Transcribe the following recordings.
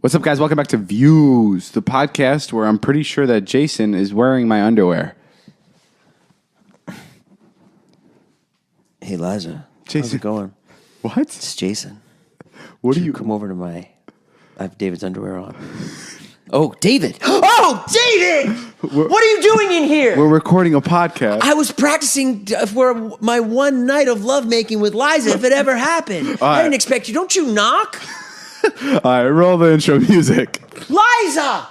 What's up, guys? Welcome back to Views, the podcast where I'm pretty sure that Jason is wearing my underwear. Hey, Liza. Jason. How's it going? What? It's Jason. What are you... Come over to I have David's underwear on. Oh, David. Oh, David! What are you doing in here? We're recording a podcast. I was practicing for my one night of lovemaking with Liza, if it ever happened. I didn't expect you. Don't you knock? All right, roll the intro music. Liza!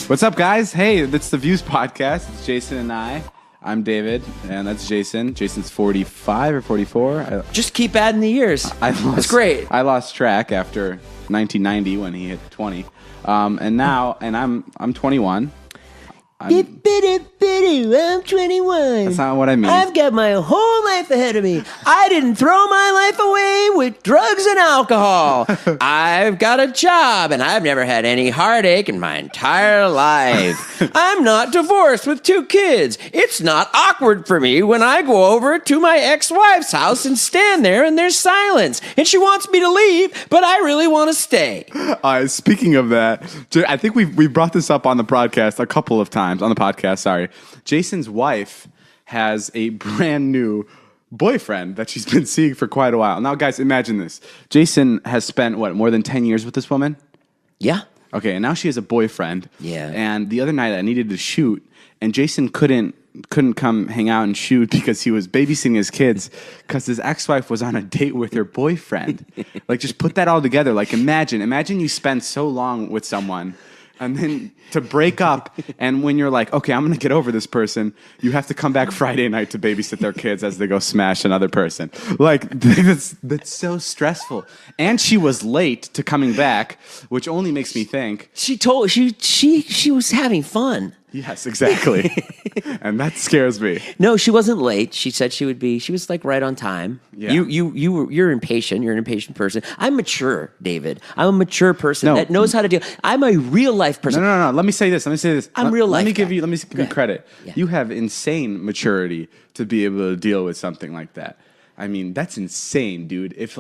What's up, guys? Hey, it's the Views podcast. It's Jason and I. I'm David, and that's Jason. Jason's 45 or 44. Just keep adding the years. That's great. I lost track after 1990 when he hit 20. And now, I'm 21. I'm 21. That's not what I mean. I've got my whole life ahead of me. I didn't throw my life away with drugs and alcohol. I've got a job, and I've never had any heartache in my entire life. I'm not divorced with 2 kids. It's not awkward for me when I go over to my ex-wife's house and stand there and there's silence. And she wants me to leave, but I really want to stay. Speaking of that, I think we brought this up on the podcast a couple of times. On the podcast, sorry. Jason's wife has a brand new boyfriend that she's been seeing for quite a while. Now, guys, imagine this. Jason has spent, more than 10 years with this woman? Yeah. Okay, and now she has a boyfriend. Yeah. And the other night I needed to shoot, and Jason couldn't come hang out and shoot because he was babysitting his kids because his ex-wife was on a date with her boyfriend. Just put that all together. Imagine you spend so long with someone and then to break up, and when you're like, okay, I'm going to get over this person, you have to come back Friday night to babysit their kids as they go smash another person. That's so stressful. And she was late to coming back, which only makes me think. She was having fun. Yes, exactly. And that scares me. No, she wasn't late. She said she would be. She was right on time. Yeah. You're impatient. You're an impatient person. I'm mature, David. I'm a mature person that knows how to deal. I'm a real life person. No. Let me say this. I'm real life. Let me give you credit. Yeah. You have insane maturity to be able to deal with something like that. I mean, that's insane, dude. If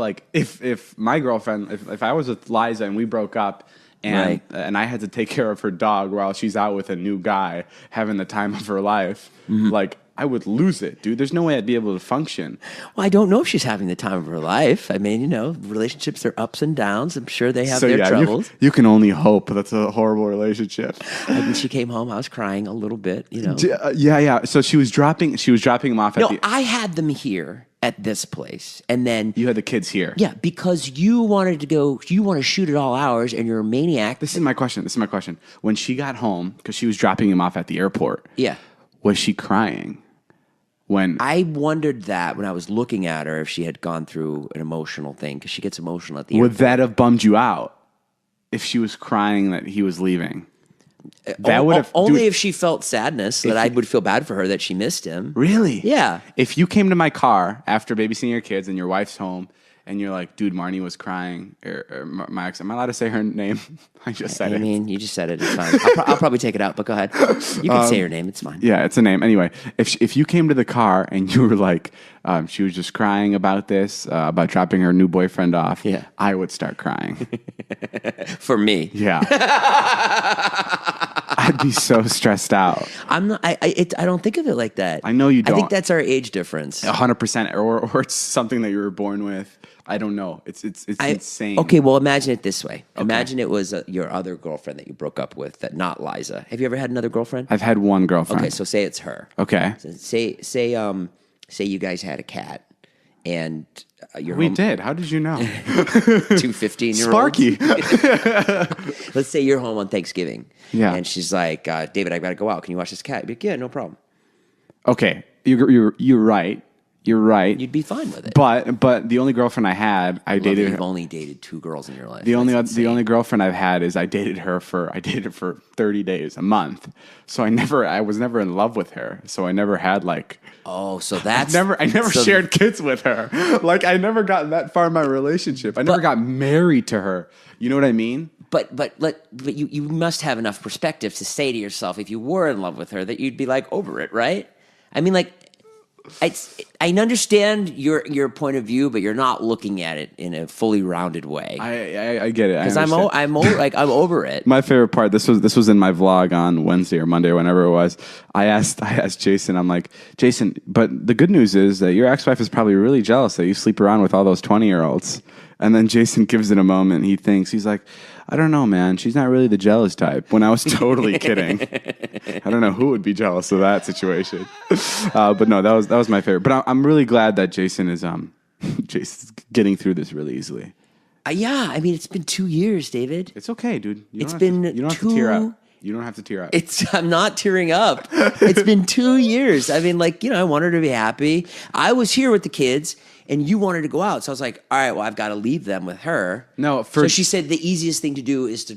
my girlfriend, if I was with Liza and we broke up, and I had to take care of her dog while she's out with a new guy having the time of her life, I would lose it, dude. There's no way I'd be able to function. Well, I don't know if she's having the time of her life. I mean, relationships are ups and downs. I'm sure they have their troubles. You can only hope that's a horrible relationship. When she came home, I was crying a little bit, Yeah. So she was dropping him off at I had them here at this place, and then you had the kids here. Yeah, because you wanted to shoot at all hours, and you're a maniac. This is my question. When she got home, because she was dropping him off at the airport, was she crying? I wondered that when I was looking at her, if she had gone through an emotional thing, because she gets emotional at the airport. Would that have bummed you out if she was crying that he was leaving? That would have only if she felt sadness that I would feel bad for her that she missed him. Really? Yeah. If you came to my car after babysitting your kids and your wife's home and you're like, dude, Marnie was crying, or my ex, am I allowed to say her name? I just said it. I mean, you just said it. It's fine. I'll probably take it out, but go ahead. You can say her name. It's fine. Yeah, it's a name. Anyway, if you came to the car and you were like, she was just crying about this, about dropping her new boyfriend off, I would start crying. For me. Yeah. I'd be so stressed out. I'm not. I don't think of it like that. I know you don't. I think that's our age difference. 100%, or it's something that you were born with. I don't know. It's insane. Okay, well, imagine it this way. Okay. Imagine it was your other girlfriend that you broke up with, that not Liza. Have you ever had another girlfriend? I've had one girlfriend. Okay, so say it's her. Okay. So say you guys had a cat, and we did. How did you know? 2 15-year-olds. Sparky. Let's say you're home on Thanksgiving. Yeah. And she's like, David, I got to go out. Can you watch this cat? You'd be like, yeah, no problem. Okay. You're right. You're right. You'd be fine with it. But the only girlfriend I had, dated. You've only dated 2 girls in your life. The only girlfriend I've had is I dated her for 30 days, a month. So I was never in love with her. So I never had so that's I never shared kids with her. I never got that far in my relationship. I never got married to her. You know what I mean? But you must have enough perspective to say to yourself, if you were in love with her, that you'd be over it, right? I mean, I understand your point of view, but you're not looking at it in a fully rounded way. I get it. Because I'm over it. My favorite part. This was in my vlog on Wednesday or Monday or whenever it was. I asked Jason. I'm like, Jason, but the good news is that your ex-wife is probably really jealous that you sleep around with all those 20-year-olds. And then Jason gives it a moment. He's like, I don't know, man. She's not really the jealous type. When I was totally kidding. I don't know who would be jealous of that situation. But no, that was my favorite. But I'm really glad that Jason is Jason's getting through this really easily. Yeah, I mean, it's been 2 years, David. It's okay, dude. You don't have to tear up. You don't have to tear up. I'm not tearing up. It's been 2 years. I mean, I want her to be happy. I was here with the kids, and you wanted to go out. So I was like, all right, well, I've got to leave them with her. No, so she said the easiest thing to do is to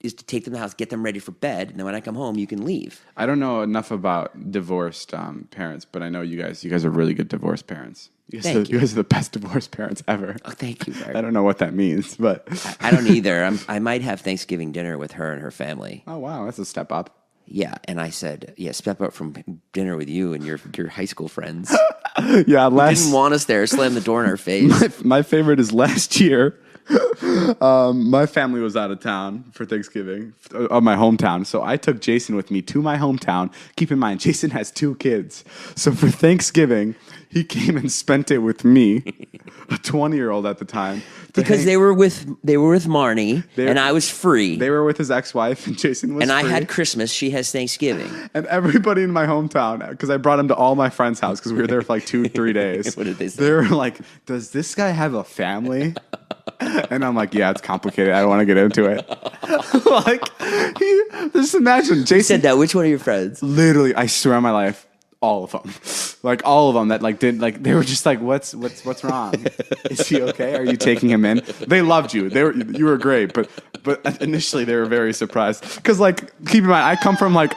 take them to the house, get them ready for bed, and then when I come home, you can leave. I don't know enough about divorced parents, but I know you guys are really good divorced parents. You guys are the best divorced parents ever. Oh, thank you, Bert. I don't know what that means, but I don't either. I might have Thanksgiving dinner with her and her family. Oh, wow. That's a step up. Yeah, and I said, step up from dinner with you and your high school friends. Yeah, didn't want us there. Slam the door in our face. My favorite is last year. My family was out of town for Thanksgiving, my hometown. So I took Jason with me to my hometown. Keep in mind, Jason has 2 kids. So for Thanksgiving, he came and spent it with me, a 20-year-old at the time. Because they were with Marnie, and I was free. They were with his ex-wife, and Jason was and free. I had Christmas. She has Thanksgiving. And everybody in my hometown, because I brought him to all my friends' house because we were there for like 2-3 days. What did they say? They were like, does this guy have a family? And I'm like, yeah, it's complicated. I don't want to get into it. Just imagine. Jason said that. Which one of your friends? Literally, I swear on my life, all of them. Like all of them that they were just like, what's wrong? Is he okay? Are you taking him in? They loved you. You were great, but initially they were very surprised because keep in mind,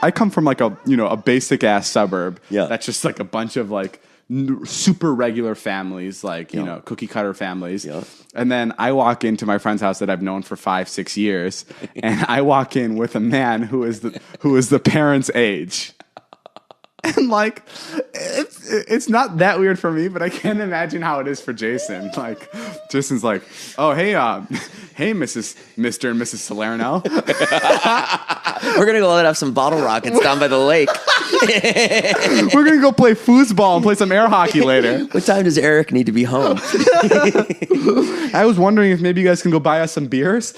I come from a basic ass suburb. Yeah. That's just like a bunch of super regular families, cookie cutter families. Yeah. And then I walk into my friend's house that I've known for 5-6 years, and I walk in with a man who is the parents' age. And it's not that weird for me, but I can't imagine how it is for Jason. Jason's like, oh hey Mr. and Mrs. Salerno. We're gonna go let off some bottle rockets down by the lake. We're gonna go play foosball and play some air hockey later. What time does Eric need to be home? I was wondering if maybe you guys can go buy us some beers.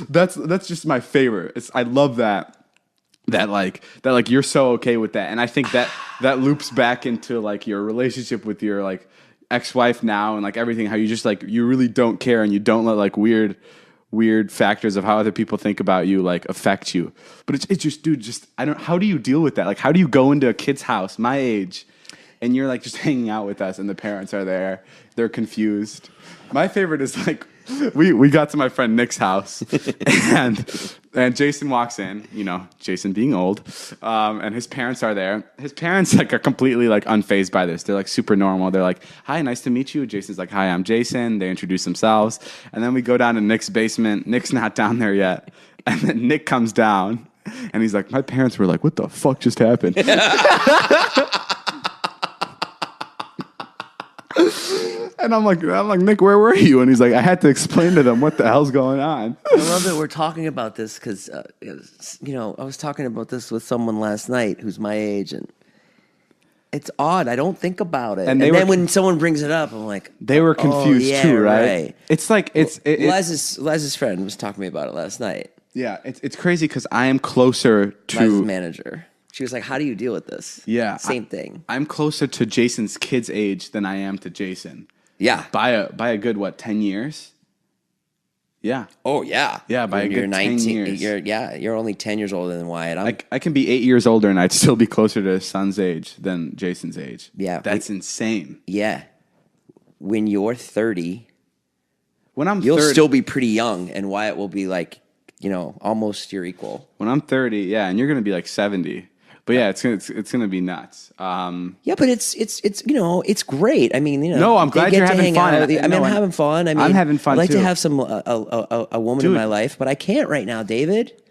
That's just my favorite. I love that you're so okay with that, and I think that loops back into your relationship with your ex-wife now and everything, how you just you really don't care and you don't let weird factors of how other people think about you affect you. But it's just, dude, how do you deal with that? How do you go into a kid's house my age and you're just hanging out with us and the parents are there, they're confused. My favorite is we got to my friend Nick's house and Jason walks in, Jason being old, and his parents are there. His parents are completely unfazed by this. They're super normal. They're like, hi, nice to meet you. Jason's like, hi, I'm Jason. They introduce themselves. And then we go down to Nick's basement. Nick's not down there yet. And then Nick comes down and he's like, my parents were like, what the fuck just happened? And I'm like, Nick, where were you? And he's like, I had to explain to them what the hell's going on. I love that we're talking about this because, I was talking about this with someone last night who's my age, and it's odd. I don't think about it. And then when someone brings it up, I'm like, they were confused too, right? It's Les's friend was talking to me about it last night. Yeah, it's crazy because I am closer to Les's manager. She was like, how do you deal with this? Yeah. Same thing. I'm closer to Jason's kid's age than I am to Jason. Yeah. By a good, 10 years? Yeah. Oh, yeah. Yeah, by a good 10 years. You're only 10 years older than Wyatt. I can be 8 years older and I'd still be closer to his son's age than Jason's age. Yeah. That's insane. Yeah. When you're 30, when I'm you'll 30, still be pretty young, and Wyatt will be almost your equal. When I'm 30, yeah, and you're going to be 70. But yeah, it's gonna be nuts. Yeah, but it's great. I mean, No, I'm glad you're having fun. I'm having fun. I'm having fun. I'd like too. to have a woman in my life, but I can't right now, David.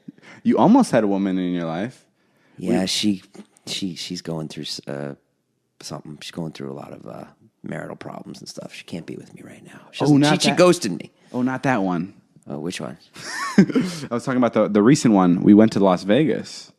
You almost had a woman in your life. Yeah, she's going through something. She's going through a lot of marital problems and stuff. She can't be with me right now. She ghosted me. Oh, not that one. Oh, which one? I was talking about the recent one. We went to Las Vegas.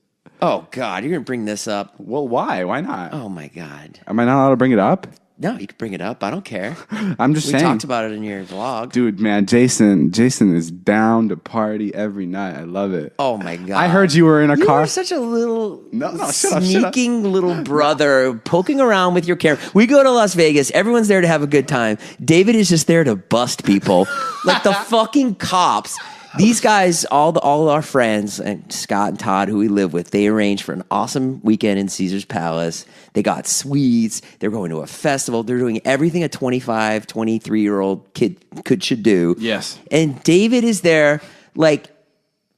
Oh, God, you're going to bring this up. Well, why? Why not? Oh, my God. Am I not allowed to bring it up? No, you can bring it up. I don't care. I'm just saying. We talked about it in your vlog. Dude, man, Jason is down to party every night. I love it. Oh, my God. I heard you were in a car. You're such a little shut up. sneaking little brother poking around with your camera. We go to Las Vegas. Everyone's there to have a good time. David is just there to bust people. Like the fucking cops. These guys, all our friends, and Scott and Todd, who we live with, they arranged for an awesome weekend in Caesar's Palace. They got suites. They're going to a festival. They're doing everything a 25, 23-year-old kid should do. Yes. And David is there, like,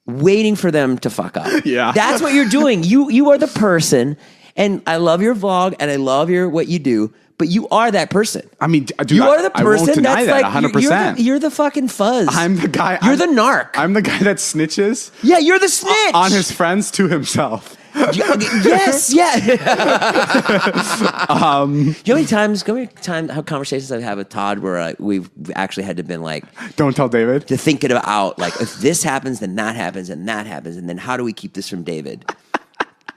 waiting for them to fuck up. Yeah. That's what you're doing. You are the person, and I love your vlog, and I love what you do, but you are that person. I mean, dude, you are the person I won't deny that's that, like 100%. You're the fucking fuzz. I'm the guy. You're the narc. I'm the guy that snitches. Yeah, you're the snitch On his friends to himself. Yes, yeah. You know how many times, how conversations I've had with Todd where we've actually had to been like, don't tell David. To think it out, like if this happens, then that happens, and that happens, and then how do we keep this from David?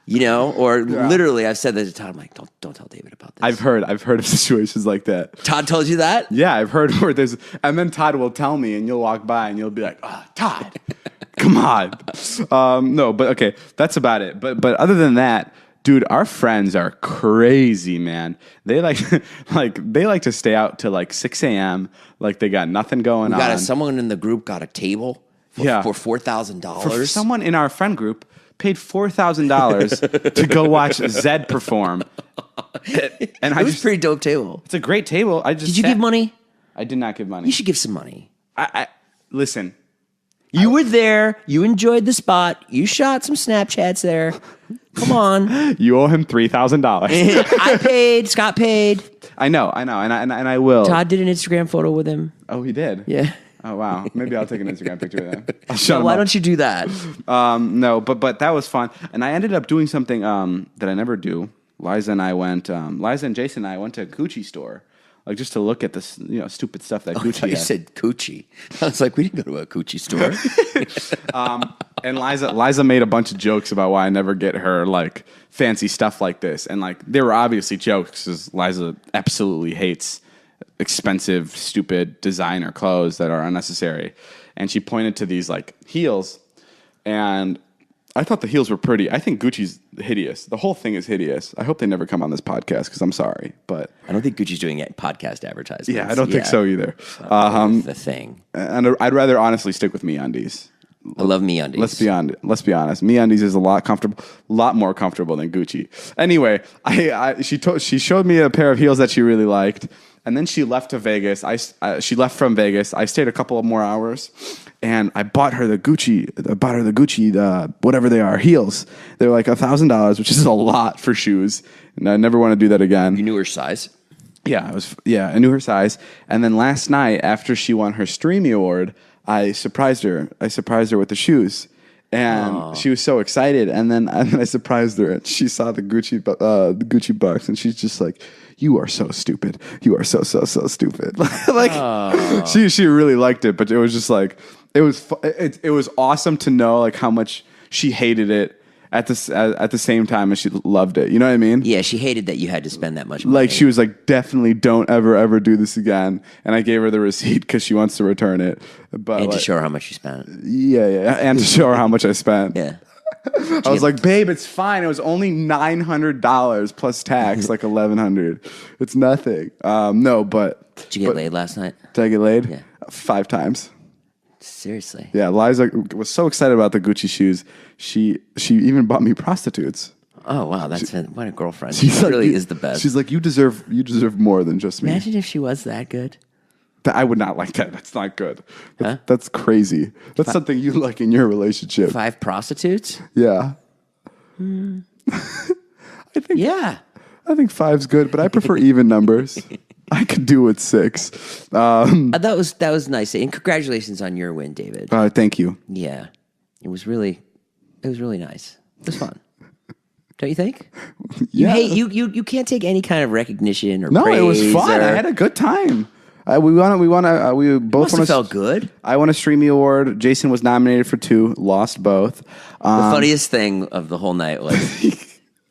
Literally, I've said that to Todd. I'm like, don't tell David about this. I've heard of situations like that. Todd told you that? Yeah, I've heard where there's, and then Todd will tell me, and you'll walk by, and you'll be like, "Oh, Todd, come on." No, but okay, that's about it. But other than that, dude, our friends are crazy, man. They like to stay out till like 6 a.m. Like they got nothing going on. Someone in the group got a table for $4,000. For someone in our friend group paid $4,000 to go watch Zed perform. And it was pretty dope table. It's a great table. Did you give money? I did not give money. You should give some money. Listen. You were there. You enjoyed the spot. You shot some Snapchats there. Come on. You owe him $3,000. I paid. Scott paid. I know, and I will. Todd did an Instagram photo with him. Oh, he did? Yeah. Oh, wow. Maybe I'll take an Instagram picture with him. Why don't you do that? No, but that was fun. And I ended up doing something that I never do. Liza and Jason and I went to a Gucci store. Like just to look at this, stupid stuff that Gucci You has. said Gucci. I was like, we didn't go to a Gucci store. And Liza made a bunch of jokes about why I never get her like fancy stuff like this. And like they were obviously jokes because Liza absolutely hates expensive, stupid designer clothes that are unnecessary. And she pointed to these like heels, and I thought the heels were pretty. I think Gucci's hideous. The whole thing is hideous. I hope they never come on this podcast because I'm sorry, but I don't think Gucci's doing podcast advertisements. Yeah, I don't think so either. The thing. And I'd rather honestly stick with MeUndies. I love MeUndies. Let's be honest. MeUndies is a lot more comfortable than Gucci. Anyway, she showed me a pair of heels that she really liked, and then she left to Vegas. She left from Vegas. I stayed a couple of more hours, and I bought her the Gucci, whatever they are, heels. They're like $1,000, which is a lot for shoes, and I never want to do that again. You knew her size? Yeah, I knew her size. And then last night, after she won her Streamy Award, I surprised her. With the shoes, and she was so excited. And then I surprised her, and she saw the Gucci box, and she's just like, "You are so stupid. You are so stupid." Like she really liked it, but it was just like it was awesome to know like how much she hated it. At the same time as she loved it. You know what I mean? Yeah, she hated that you had to spend that much money. Like, she was like, definitely don't ever do this again. And I gave her the receipt because she wants to return it. But and to show her how much you spent. Yeah. And to show her how much I spent. Yeah. I was like, babe, it's fine. It was only $900 plus tax, like $1,100. It's nothing. No, but... Did you get laid last night? Did I get laid? Yeah. 5 times. Seriously? Yeah, Liza was so excited about the Gucci shoes. She even bought me prostitutes. Oh wow, what a girlfriend! She really is the best. She's like, you deserve more than just me. Imagine if she was that good. I would not like that. That's not good. Huh? That's crazy. That's something you like in your relationship. 5 prostitutes? Yeah. I think 5's good, but I prefer even numbers. I could do with 6. That was nice, and congratulations on your win, David. Thank you. Yeah, it was really nice. It was fun. Don't you think? Yeah. You can't take any kind of recognition or No, praise. it was fun. Or, I had a good time. We both must won have felt good. I won a Streamy Award. Jason was nominated for 2, lost both. The funniest thing of the whole night was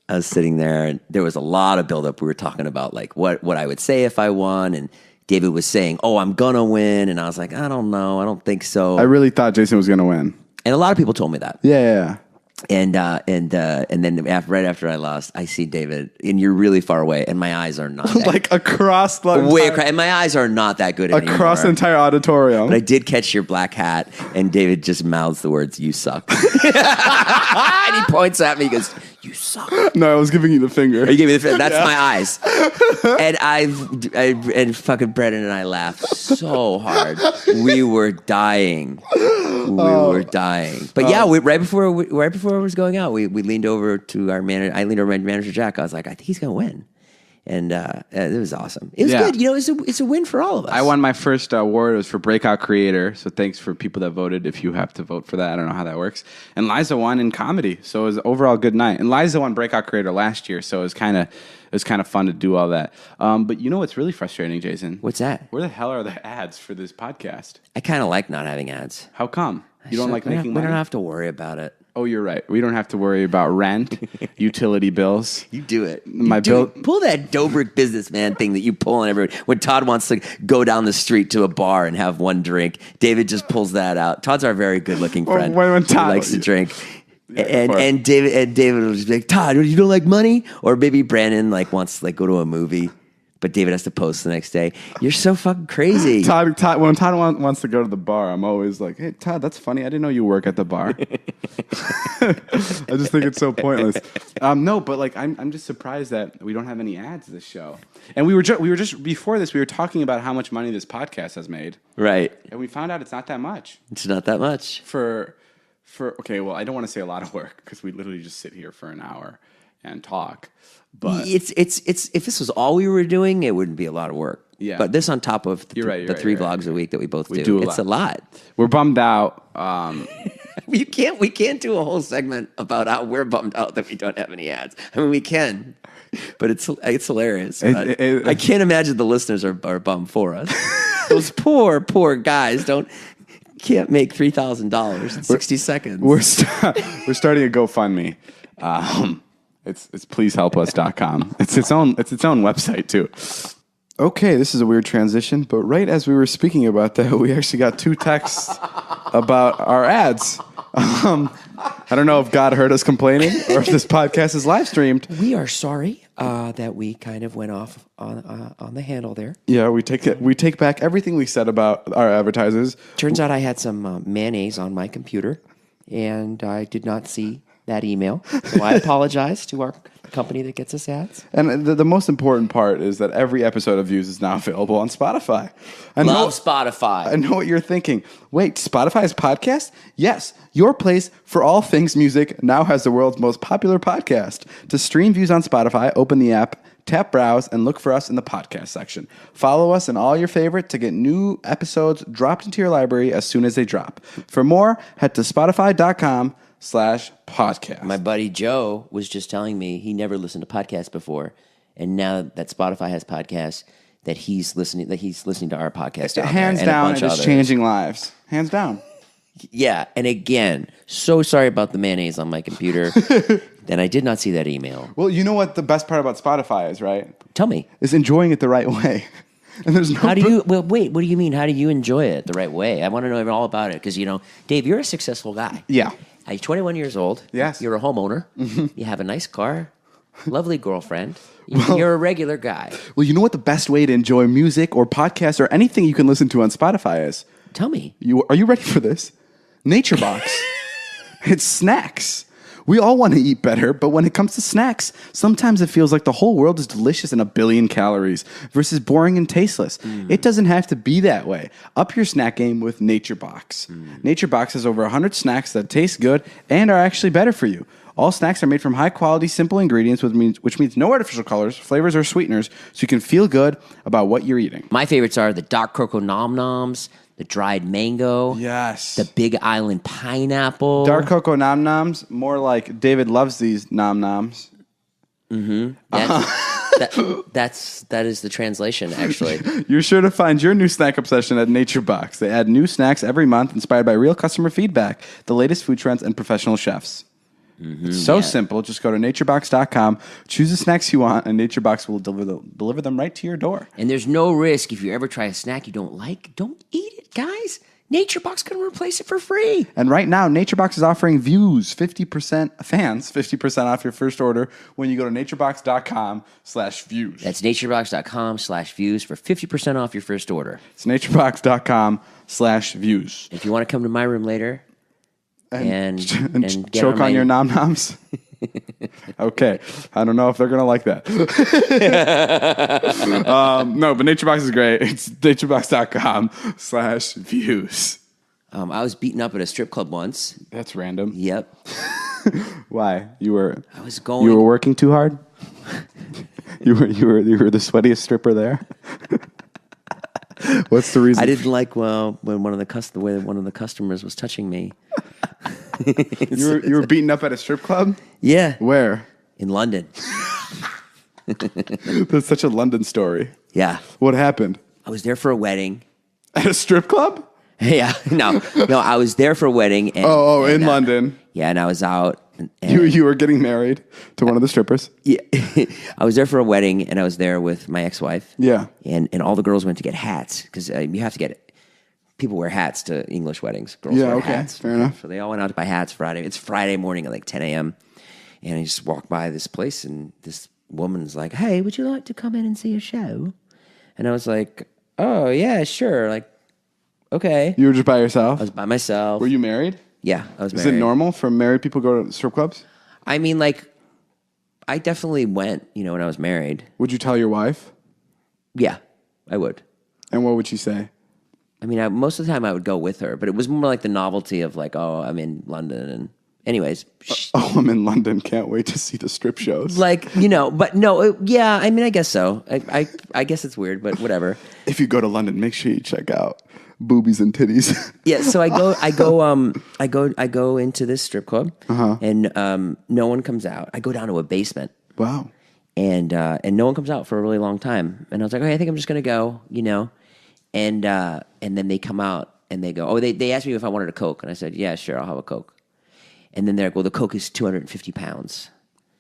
I was sitting there and there was a lot of buildup. We were talking about like what I would say if I won, and David was saying, "Oh, I'm gonna win," and I was like, "I don't know, I don't think so." I really thought Jason was going to win. And a lot of people told me that. Yeah. And then right after I lost, I see David, and you're really far away, and my eyes are not that Like across the and my eyes are not that good across the anymore. entire auditorium. But I did catch your black hat, and David just mouths the words, "You suck." And he points at me, he goes, "You suck." No, I was giving you the finger. You gave me the that's my eyes. And fucking Brendan and I laughed so hard. We were dying. But yeah, right before it was going out, we leaned over to our manager. I leaned over to my manager Jack. I was like, I think he's gonna win. And it was awesome. It was good. You know, it's a win for all of us. I won my first award. It was for Breakout Creator. So thanks for people that voted. If you have to vote for that, I don't know how that works. And Liza won in comedy. So it was overall a good night. And Liza won Breakout Creator last year. So it was kind of fun to do all that. But you know what's really frustrating, Jason? What's that? Where the hell are the ads for this podcast? I kind of like not having ads. How come? You don't like making money? We don't have to worry about it. Oh, you're right. We don't have to worry about rent, utility bills. You do it. Pull that Dobrik businessman thing that you pull on everyone. When Todd wants to go down the street to a bar and have one drink, David just pulls that out. Todd's our very good-looking friend. When Todd who likes to drink. Yeah, and David will just be like, "Todd, you don't like money?" Or maybe Brandon wants to go to a movie, but David has to post the next day. You're so fucking crazy. Todd, when Todd wants to go to the bar, I'm always like, "Hey, Todd, that's funny. I didn't know you work at the bar." I just think it's so pointless. No, but I'm just surprised that we don't have any ads this show. And we were just before this, we were talking about how much money this podcast has made, Right? and we found out it's not that much. It's not that much. Okay, well, I don't want to say a lot of work because we literally just sit here for an hour and talk. But it's if this was all we were doing, it wouldn't be a lot of work. Yeah. But this on top of You're right, the 3 vlogs a week that we both do. It's a lot. We're bummed out. We can't do a whole segment about how we're bummed out that we don't have any ads. I mean, we can, but it's hilarious. I can't imagine the listeners are bummed for us. Those poor guys can't make $3,000 in 60 seconds. We're starting a GoFundMe. It's pleasehelpus.com. It's its own website too. Okay, this is a weird transition, but right as we were speaking about that, we actually got 2 texts about our ads. I don't know if God heard us complaining or if this podcast is live streamed. We are sorry that we kind of went off on the handle there. Yeah, we take back everything we said about our advertisers. Turns out I had some mayonnaise on my computer, and I did not see that email. So I apologize to our company that gets us ads. And the most important part is that every episode of Views is now available on Spotify. Love Spotify. I know what you're thinking. Wait, Spotify is podcast? Yes, your place for all things music now has the world's most popular podcast. To stream Views on Spotify, open the app, tap browse, and look for us in the podcast section. Follow us in all your favorites to get new episodes dropped into your library as soon as they drop. For more, head to spotify.com/podcast. My buddy Joe was just telling me he never listened to podcasts before, and now that Spotify has podcasts, that he's listening to our podcast. Hands down, it is changing lives. Hands down. Yeah, and again, so sorry about the mayonnaise on my computer. Then I did not see that email. Well, you know what the best part about Spotify is, right? Tell me. Is enjoying it the right way. And there's no. Wait, what do you mean? How do you enjoy it the right way? I want to know all about it because, Dave, you're a successful guy. Yeah. You're 21 years old. Yes. You're a homeowner. Mm-hmm. You have a nice car, lovely girlfriend. You're a regular guy. Well, you know what the best way to enjoy music or podcasts or anything you can listen to on Spotify is? Tell me. Are you ready for this? Nature Box. It's snacks. We all want to eat better, but when it comes to snacks, sometimes it feels like the whole world is delicious and 1 billion calories versus boring and tasteless. It doesn't have to be that way. Up your snack game with Nature Box. Nature Box has over 100 snacks that taste good and are actually better for you. All snacks are made from high-quality, simple ingredients, which means no artificial colors, flavors, or sweeteners, so you can feel good about what you're eating. My favorites are the dark cocoa nom noms, the dried mango. Yes. The Big Island pineapple. Dark cocoa nom noms, more like David loves these nom noms. That is the translation, actually. You're sure to find your new snack obsession at NatureBox. They add new snacks every month inspired by real customer feedback, the latest food trends, and professional chefs. It's so simple. Just go to naturebox.com, choose the snacks you want, and NatureBox will deliver them right to your door. And there's no risk if you ever try a snack you don't like, don't eat it, guys. NatureBox can replace it for free. And right now, NatureBox is offering Views 50% off your first order when you go to naturebox.com/views. That's naturebox.com/views for 50% off your first order. It's naturebox.com/views. If you want to come to my room later and get choke on your nom-noms. Okay. I don't know if they're going to like that. No, but NatureBox is great. It's naturebox.com/views. I was beaten up at a strip club once. That's random. Yep. Why? You were working too hard? you were the sweatiest stripper there? What's the reason? I didn't like when the way one of the customers was touching me. You were beaten up at a strip club? Yeah. Where? In London. That's such a London story. Yeah. What happened? I was there for a wedding. At a strip club? Yeah. No, I was there for a wedding. And, in London. Yeah, and I was out. You were getting married to one of the strippers? Yeah. I was there for a wedding, and I was there with my ex-wife. Yeah. And all the girls went to get hats, because you have to get people wear hats to English weddings. Girls wear hats. Fair enough. So they all went out to buy hats Friday. It's Friday morning at like 10 a.m. And I just walked by this place, and this woman's like, "Hey, would you like to come in and see a show?" And I was like, "Oh, yeah, sure." Like, okay. You were just by yourself? I was by myself. Were you married? Yeah, I was married. Is it normal for married people to go to strip clubs? I mean, like, I definitely went, when I was married. Would you tell your wife? Yeah, I would. And what would she say? I mean, most of the time I would go with her, but it was more like the novelty of like, oh, I'm in London. And anyways. I'm in London. Can't wait to see the strip shows. Like, but no, yeah, I mean, I guess so. I guess it's weird, but whatever. If you go to London, make sure you check out boobies and titties. Yeah, so I go into this strip club, and no one comes out. I go down to a basement. Wow. And no one comes out for a really long time. And I was like, okay, I think I'm just gonna go, And then they come out and they go, they asked me if I wanted a Coke, and I said, yeah, sure, I'll have a Coke. And then they're like, well, the Coke is 250 pounds.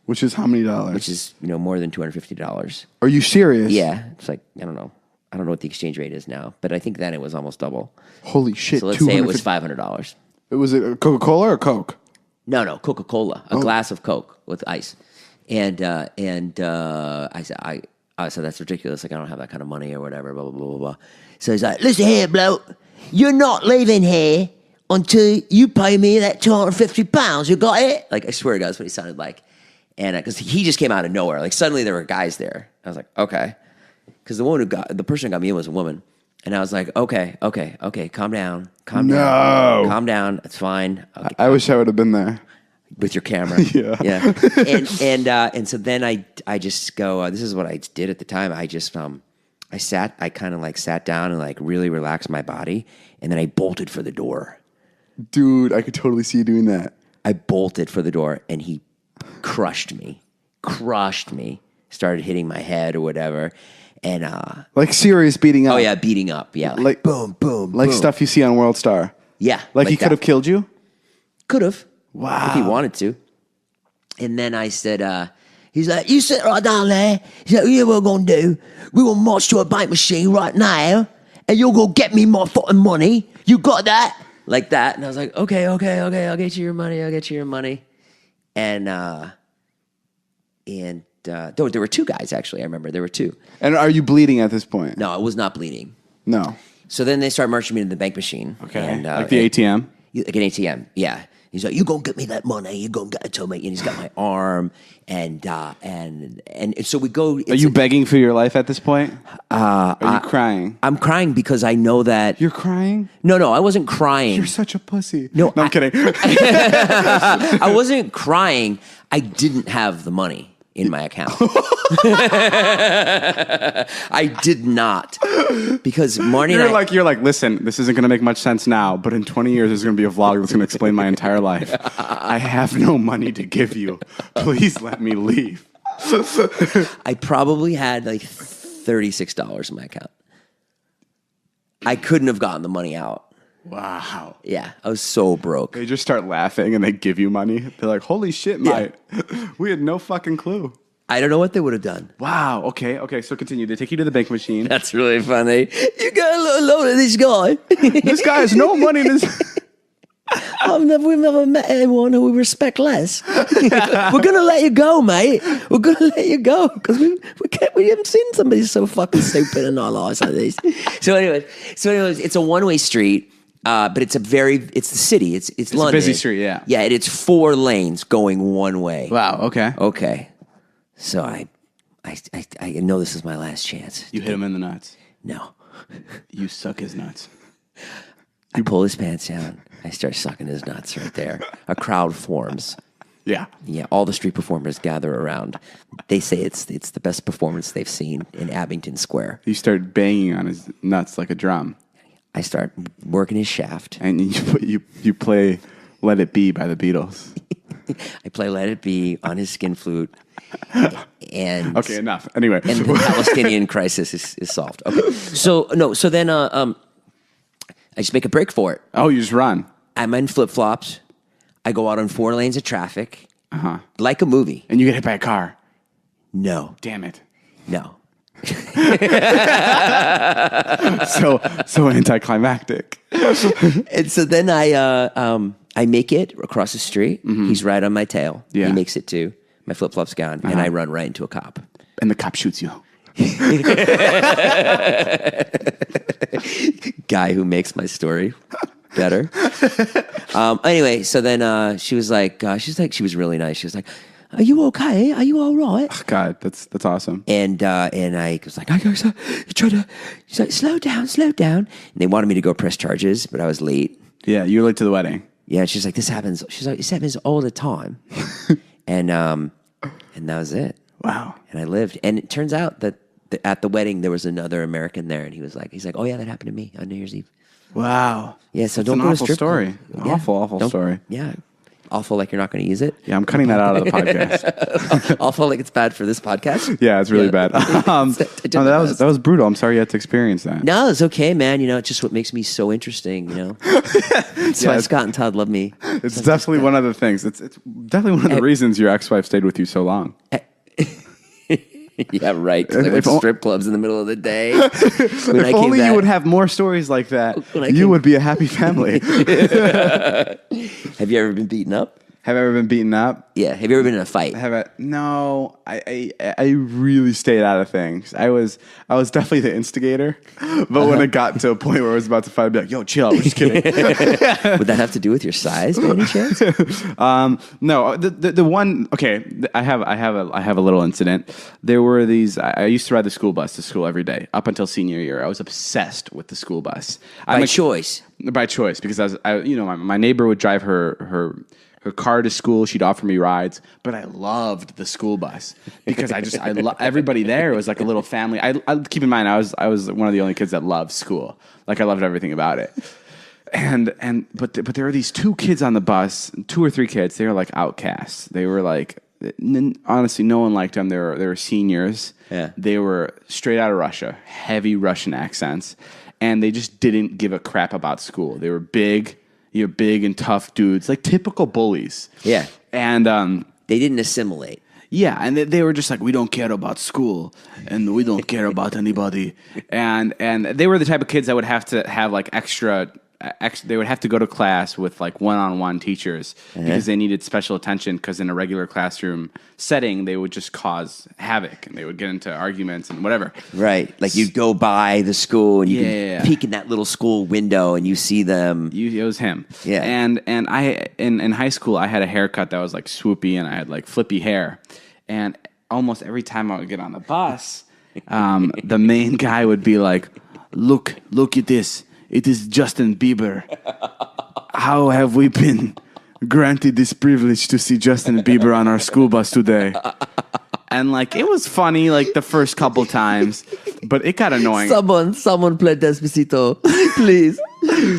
Which is how many dollars? Which is more than $250. Are you serious? Yeah, it's like I don't know what the exchange rate is now, but I think then it was almost double. Holy shit! So let's say it was $500. Was it Coca-Cola or Coke? No, Coca-Cola. A glass of Coke with ice. And I said that's ridiculous. Like, I don't have that kind of money or whatever. Blah blah blah blah blah. So he's like, listen here, bloke. You're not leaving here until you pay me that £250. You got it? Like, I swear to God, that's what he sounded like. And because he just came out of nowhere. Like, suddenly there were guys there. I was like, okay. Because the person who got me in was a woman. And I was like, okay, calm down. Calm down. It's fine. Okay, I wish I would have been there. With your camera. Yeah. And so then I just go, this is what I did at the time. I just, I kind of like sat down and like really relaxed my body. And then I bolted for the door. Dude, I could totally see you doing that. I bolted for the door, and he crushed me, started hitting my head or whatever. And like serious beating up. Oh yeah, beating up. Yeah, like boom, boom, like boom. stuff you see on World Star. Yeah, like he could have killed you. Could have. Wow. If he wanted to. And then I said, he's like, you sit right down there. He's like, yeah, what we're gonna do? We're gonna march to a bank machine right now, and you're gonna get me my fucking money. You got that? Like that. And I was like, okay, I'll get you your money. And there were two guys, actually. I remember there were two. And are you bleeding at this point? No, I was not bleeding. No. So then they start marching me to the bank machine. Okay. And, like the ATM? Like an ATM, yeah. He's like, you gonna get me that money. You gonna get it to me. And he's got my arm. And so we go. Are you begging for your life at this point? Are you crying? I'm crying because I know that. You're crying? No, I wasn't crying. You're such a pussy. No, I'm kidding. I wasn't crying. I didn't have the money in my account. I did not, because Marnie and you're like, listen, this isn't going to make much sense now, but in 20 years there's going to be a vlog that's going to explain my entire life. I have no money to give you. Please let me leave. I probably had like $36 in my account. I couldn't have gotten the money out. Wow. Yeah, I was so broke. They just start laughing and they give you money. They're like, holy shit, mate. We had no fucking clue. I don't know what they would have done. Wow. Okay. So continue. They take you to the bank machine. That's really funny. You got a load of this guy. This guy has no money in his... We've never met anyone who we respect less. We're gonna let you go, mate. We're gonna let you go because we haven't seen somebody so fucking stupid in our lives like this. So anyways, it's a one-way street, but it's the city. It's London. a busy street, yeah. Yeah, it's 4 lanes going one way. Wow. Okay. Okay. So I know this is my last chance. You hit him in the nuts. No. You suck his nuts. I pull his pants down. I start sucking his nuts right there. A crowd forms. Yeah. Yeah, all the street performers gather around. They say it's the best performance they've seen in Abington Square. You start banging on his nuts like a drum. I start working his shaft. And you play Let It Be by the Beatles. I play Let It Be on his skin flute. And okay, enough. Anyway. And the Palestinian crisis is solved. Okay. So then I just make a break for it. Oh, you just run. I'm in flip-flops. I go out on 4 lanes of traffic. Like a movie. And you get hit by a car. No. Damn it. No. So anticlimactic. And so then I make it across the street. Mm-hmm. He's right on my tail. Yeah. He makes it too. My flip-flop's gone. And I run right into a cop. And the cop shoots you. Guy who makes my story better. Anyway, so then she was really nice. She was like, "Are you okay? Are you all right?" Oh, God, that's awesome. And I was like, she's like, slow down. And they wanted me to go press charges, but I was late. Yeah, you were late to the wedding. Yeah, she's like, this happens. She's like, this happens all the time. and that was it. Wow. And I lived. And it turns out that at the wedding there was another American there, and he's like, oh yeah, that happened to me on New Year's Eve. Wow. Yeah, so that's don't an go awful to strip story. club. Yeah. Awful story. Yeah. Awful like you're not going to use it. Yeah, I'm cutting that out of the podcast. Awful like it's bad for this podcast. Yeah, it's really bad. No, that was brutal. I'm sorry you had to experience that. No, it's okay, man. It's just what makes me so interesting. That's why Scott and Todd love me. It's definitely one of the things. It's definitely one of the reasons your ex-wife stayed with you so long. Yeah, right. Because I went to strip clubs in the middle of the day. If only you would have more stories like that, you would be a happy family. Have you ever been beaten up? Have I ever been beaten up? Yeah. Have you ever been in a fight? No. I really stayed out of things. I was definitely the instigator, but when it got to a point where I was about to fight, I'd be like, "Yo, chill out. We're just kidding." Would that have to do with your size, by any chance? No. The one. Okay, I have a little incident. There were these. I used to ride the school bus to school every day up until senior year. I was obsessed with the school bus By choice, because my neighbor would drive her car to school. She'd offer me rides, but I loved the school bus because everybody there was like a little family. I keep in mind I was one of the only kids that loved school. Like I loved everything about it. But there were these 2 kids on the bus, 2 or 3 kids. They were like outcasts. They were like, honestly, no one liked them. They were seniors. Yeah. They were straight out of Russia, heavy Russian accents, and they just didn't give a crap about school. They were big and tough dudes, like typical bullies. Yeah. And they didn't assimilate. Yeah, and they were just like, we don't care about school, and we don't care about anybody. And they were the type of kids that would have to have like extra they would have to go to class with like one-on-one teachers because they needed special attention, because in a regular classroom setting, they would just cause havoc and they would get into arguments and whatever. Right. Like you'd go by the school and you could peek in that little school window and you see them. It was him. Yeah. And I in high school, I had a haircut that was like swoopy and I had like flippy hair. And almost every time I would get on the bus, the main guy would be like, look at this. It is Justin Bieber. How have we been granted this privilege to see Justin Bieber on our school bus today? And like, it was funny like the first couple times, but it got annoying. Someone play Despacito, please.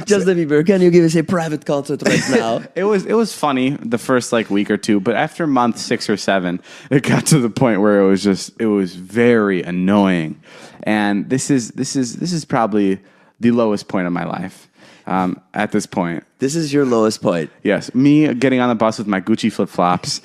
Justin Bieber, can you give us a private concert right now? It was funny the first like week or two, but after month 6 or 7, it got to the point where it was very annoying, and this is probably the lowest point of my life. At this point, This is your lowest point. yes, me getting on the bus with my Gucci flip flops.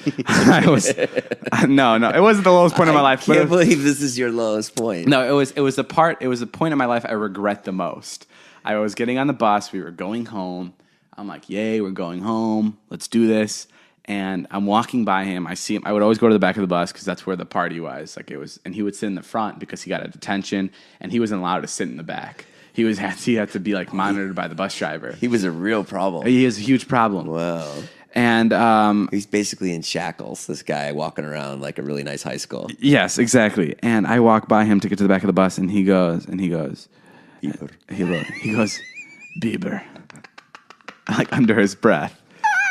No, it wasn't the lowest point of my life. I can't believe this is your lowest point. No, it was the point in my life I regret the most. I was getting on the bus. We were going home. I'm like, yay, we're going home. Let's do this. And I'm walking by him. I see him. I would always go to the back of the bus because that's where the party was. And he would sit in the front because he got a detention, and he wasn't allowed to sit in the back. He had to be like monitored by the bus driver. He was a real problem. He is a huge problem. Wow. And He's basically in shackles, this guy walking around like a really nice high school. yes, exactly. And I walk by him to get to the back of the bus, and he goes, Bieber. He goes, Bieber, like under his breath.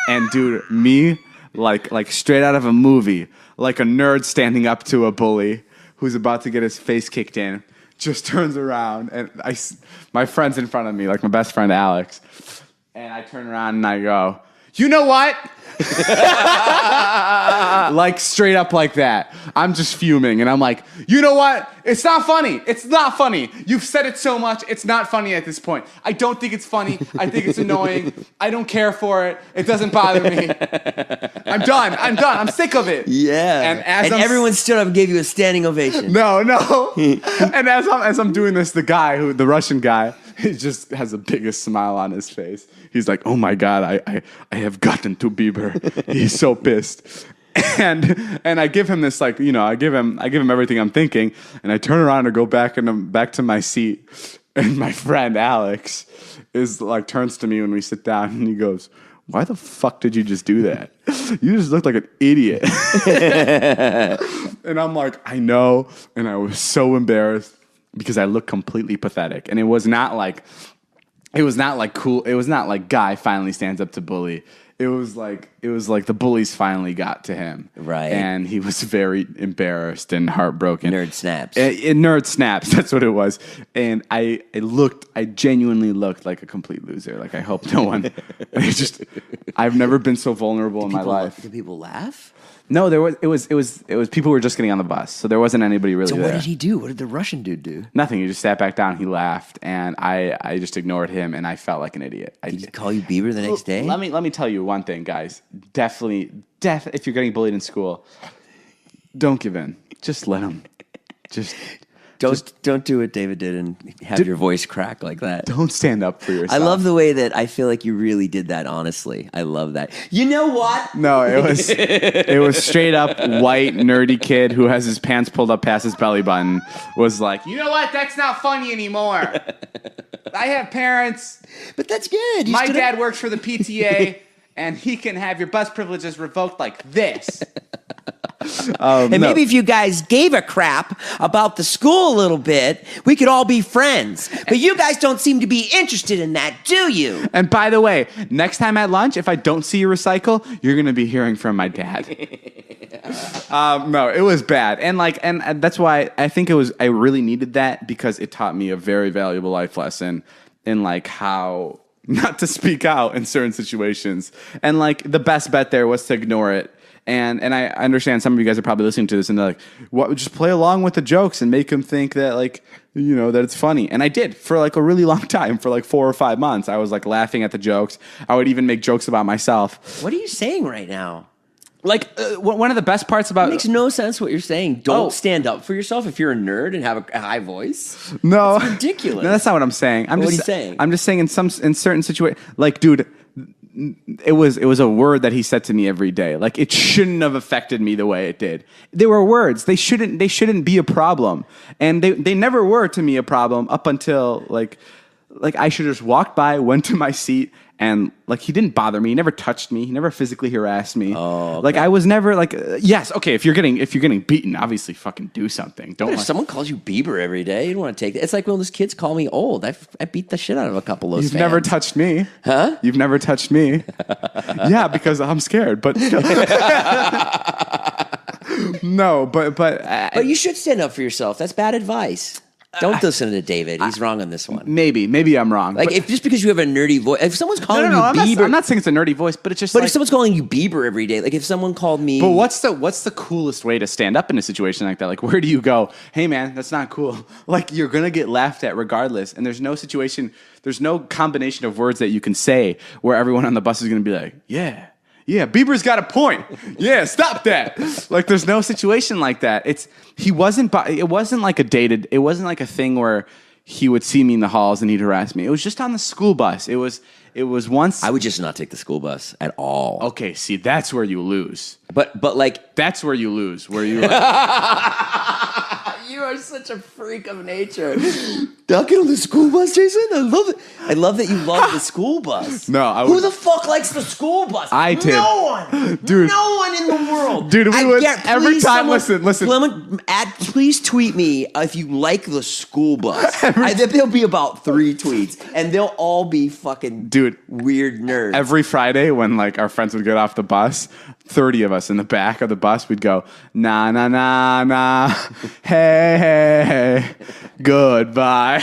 And dude, me, like straight out of a movie, like a nerd standing up to a bully who's about to get his face kicked in, just turns around, and my friend's in front of me, like my best friend Alex, and I turn around and I go, you know what? Like straight up like that. I'm just fuming, and I'm like, you know what? It's not funny. It's not funny. You've said it so much. It's not funny at this point. I don't think it's funny. I think it's annoying. I don't care for it. It doesn't bother me. I'm done. I'm sick of it. Yeah. And everyone stood up and gave you a standing ovation. No. And as I'm doing this, the Russian guy, he just has the biggest smile on his face. He's like, oh my God, I have gotten to Bieber. He's so pissed. And I give him this, like, I give him everything I'm thinking, and I turn around and go back to my seat, and my friend Alex is like turns to me when we sit down, and he goes, why the fuck did you just do that? You just looked like an idiot. And I'm like, I know, and I was so embarrassed because I looked completely pathetic, and it was not like cool. It was not like guy finally stands up to bully. It was like the bullies finally got to him. Right. And he was very embarrassed and heartbroken. Nerd snaps. Nerd snaps, that's what it was. And I genuinely looked like a complete loser. Like I hope no one I've never been so vulnerable in my life. Did people laugh? No, it was people were just getting on the bus, so there wasn't anybody really there. So what did he do? What did the Russian dude do? Nothing. He just sat back down. He laughed, and I just ignored him, and I felt like an idiot. Did he call you Bieber the next day? Let me tell you one thing, guys. Definitely, if you're getting bullied in school, don't give in. Just let him. Don't do what David did and have your voice crack like that. Don't stand up for yourself. I love the way that I feel like you really did that honestly. I love that. You know what? No, it was straight up white nerdy kid who has his pants pulled up past his belly button was like, you know what? That's not funny anymore. I have parents. But that's good. My dad works for the PTA, and he can have your bus privileges revoked like this. Maybe if you guys gave a crap about the school a little bit, we could all be friends. But you guys don't seem to be interested in that, do you? And by the way, next time at lunch, if I don't see you recycle, you're going to be hearing from my dad. No, it was bad. And that's why I think I really needed that, because it taught me a very valuable life lesson in like how not to speak out in certain situations. And like the best bet there was to ignore it. And I understand some of you guys are probably listening to this and they're like, "What? Just play along with the jokes and make them think that that it's funny." And I did for like a really long time, for like 4 or 5 months. I was like laughing at the jokes. I would even make jokes about myself. What are you saying right now? Like one of the best parts about it makes no sense what you're saying. Don't stand up for yourself if you're a nerd and have a high voice. No, it's ridiculous. No, that's not what I'm saying. What are you saying? I'm just saying in certain situations, like, dude. It was a word that he said to me every day. Like, it shouldn't have affected me the way it did. They were words. They shouldn't be a problem. And they never were to me a problem up until like I should have just walked by, went to my seat, and like he didn't bother me. He never touched me. He never physically harassed me. Oh, okay. Like I was never like yes, okay, if you're getting beaten, obviously fucking do something. Don't if someone calls you Bieber every day, you don't want to take that. It's like when those kids call me old. I beat the shit out of a couple of those. You've fans. never touched me. Huh? You've never touched me. Yeah, because I'm scared, but no, but you should stand up for yourself. That's bad advice. Don't listen to David. He's wrong on this one. Maybe I'm wrong. Like, if just because you have a nerdy voice, if someone's calling you I'm Bieber, not saying it's a nerdy voice, but it's just. but if someone's calling you Bieber every day, like if someone called me, but what's the coolest way to stand up in a situation like that? Like, where do you go? Hey, man, that's not cool. Like, you're gonna get laughed at regardless, and there's no situation, there's no combination of words that you can say where everyone on the bus is gonna be like, yeah. Yeah, Bieber's got a point. Yeah, stop that. Like, there's no situation like that. It wasn't like it wasn't like a thing where he would see me in the halls and he'd harass me. It was just on the school bus. It was once. I would just not take the school bus at all. Okay, see, that's where you lose. But like, that's where you lose. Where you like, you are such a freak of nature. Don't get on the school bus, Jason. I love it. I love that you love the school bus. No, who the fuck likes the school bus? I did. No one, dude. No one in the world, dude. We would every time. Listen. Please tweet me if you like the school bus. There'll be about 3 tweets, and they'll all be fucking weird nerds. Every Friday when like our friends would get off the bus, 30 of us in the back of the bus, we'd go, nah, nah, nah, nah, hey, hey, hey, goodbye.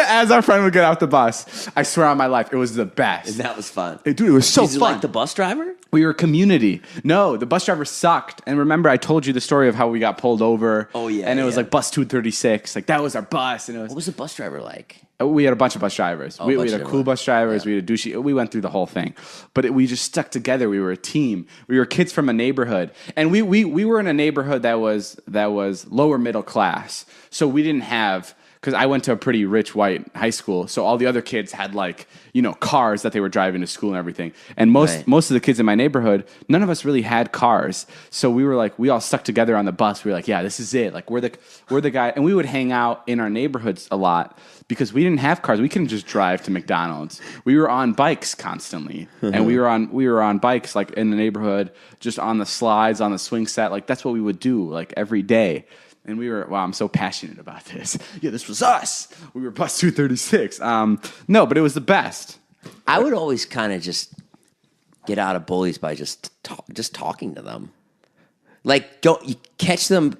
As our friend would get off the bus, I swear on my life, it was the best. And that was fun. Dude, it was so Did you fun. like the bus driver? We were community. No, the bus driver sucked. And remember, I told you the story of how we got pulled over. Oh, yeah. And it was like bus 236. Like, that was our bus. And it was. What was the bus driver like? We had a bunch of bus drivers. We had a cool bus drivers. Yeah. We had a douchey. We went through the whole thing, but we just stuck together. We were a team. We were kids from a neighborhood, and we were in a neighborhood that was lower middle class. So we didn't have, because I went to a pretty rich white high school. So all the other kids had cars that they were driving to school and everything. And most of the kids in my neighborhood, none of us really had cars. So we were like, we all stuck together on the bus. We were like, yeah, this is it. Like we're the guy, and we would hang out in our neighborhoods a lot. Because we didn't have cars, we couldn't just drive to McDonald's. We were on bikes constantly, and we were on bikes like in the neighborhood, just on the slides, on the swing set. Like that's what we would do like every day. And we were, wow, I'm so passionate about this. Yeah, this was us. We were bus 236. No, but it was the best. I would always kind of just get out of bullies by just talking to them. Like, don't you catch them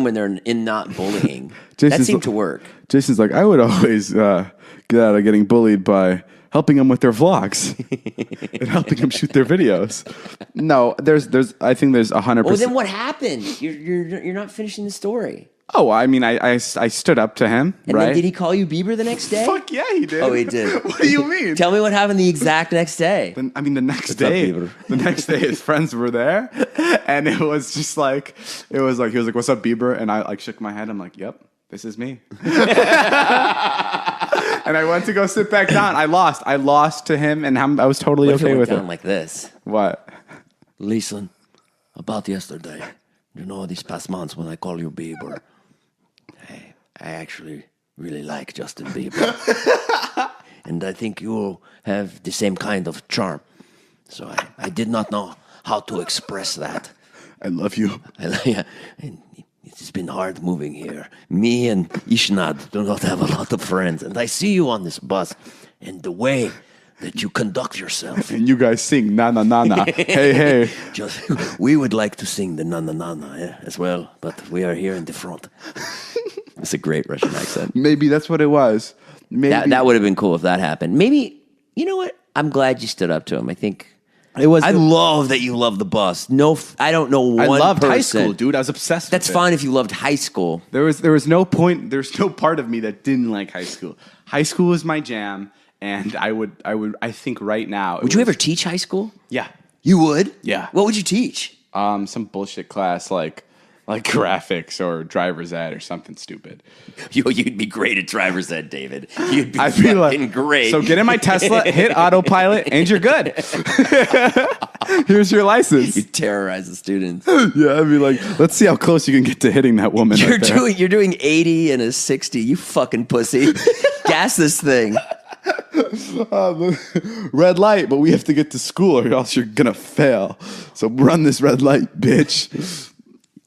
when they're in not bullying. That seemed to work. Jason's like, I would always get out of getting bullied by helping them with their vlogs and helping them shoot their videos. No, I think there's 100%. Well, then what happened? You're not finishing the story. Oh, I mean, I stood up to him, and right? Then did he call you Bieber the next day? Fuck yeah, he did. Oh, he did. What do you mean? Tell me what happened the exact next day. The next day, his friends were there, and it was just like, he was like, "What's up, Bieber?" And I like shook my head. I'm like, "Yep, this is me." And I went to go sit back down. I lost to him, and I was totally okay with it. Like this. What? Listen, about yesterday. These past months when I call you Bieber. I actually really like Justin Bieber. And I think you have the same kind of charm. So I did not know how to express that. I love you. And it's been hard moving here. Me and Ishnad do not have a lot of friends. And I see you on this bus. And the way that you conduct yourself. And you guys sing na na na na. Hey, hey. We would like to sing the na na na na as well. But we are here in the front. It's a great Russian accent. Maybe that's what it was. Maybe that would have been cool if that happened. Maybe, you know what? I'm glad you stood up to him. I think it was. I love that you love the bus. No, I don't know one. I loved person. high school, dude. I was obsessed. That's with fine if you loved high school. There was no point. There's no part of me that didn't like high school. High school was my jam, and I think right now. Would you ever teach high school? Yeah, you would. Yeah. What would you teach? Some bullshit class like graphics or driver's ed or something stupid. You'd be great at driver's ed, David. You'd be fucking great. So get in my Tesla, hit autopilot, and you're good. Here's your license. You terrorize the students. Yeah, I'd be like, let's see how close you can get to hitting that woman. You're doing 80 and a 60. You fucking pussy. Gas this thing. Red light, but we have to get to school or else you're gonna fail. So run this red light, bitch.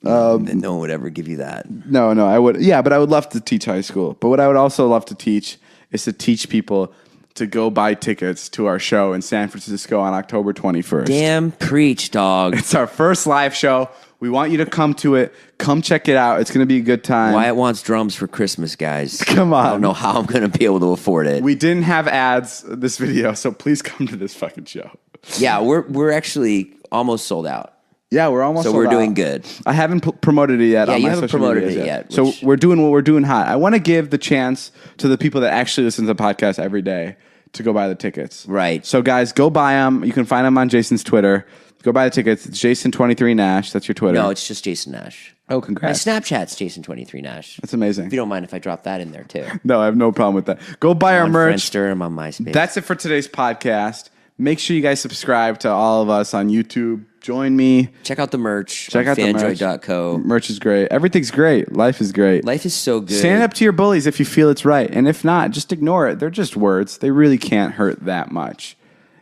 No one would ever give you that. No, I would. Yeah, but I would love to teach high school. But what I would also love to teach is to teach people to go buy tickets to our show in San Francisco on October 21st. Damn preach, dog. It's our first live show. We want you to come to it. Come check it out. It's going to be a good time. Wyatt wants drums for Christmas, guys. Come on. I don't know how I'm going to be able to afford it. We didn't have ads this video, so please come to this fucking show. Yeah, we're actually almost sold out. Yeah, we're almost So sold we're out. doing good. I haven't promoted it yet. Yeah, on you my haven't social promoted medias it yet, So which- we're doing what we're doing hot. I want to give the chance to the people that actually listen to the podcast every day to go buy the tickets. Right. So guys, go buy them. You can find them on Jason's Twitter. Go buy the tickets. It's Jason23Nash. That's your Twitter. No, it's just Jason Nash. Oh, My congrats. Snapchat's Jason23Nash. That's amazing. If you don't mind if I drop that in there too. No, I have no problem with that. Go buy our On merch. Friendster, I'm on MySpace. That's it for today's podcast. Make sure you guys subscribe to all of us on YouTube. Join me. Check out the merch. Check on out the merch. fanjoy.co. Merch is great. Everything's great. Life is great. Life is so good. Stand up to your bullies if you feel it's right. And if not, just ignore it. They're just words. They really can't hurt that much.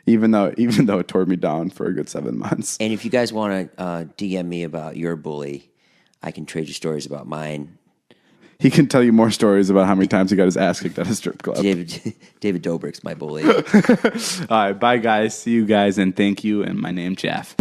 Even though it tore me down for a good 7 months. And if you guys want to DM me about your bully, I can trade you stories about mine. He can tell you more stories about how many times he got his ass kicked at a strip club. David Dobrik's my bully. All right, bye guys. See you guys and thank you. And my name's Jeff.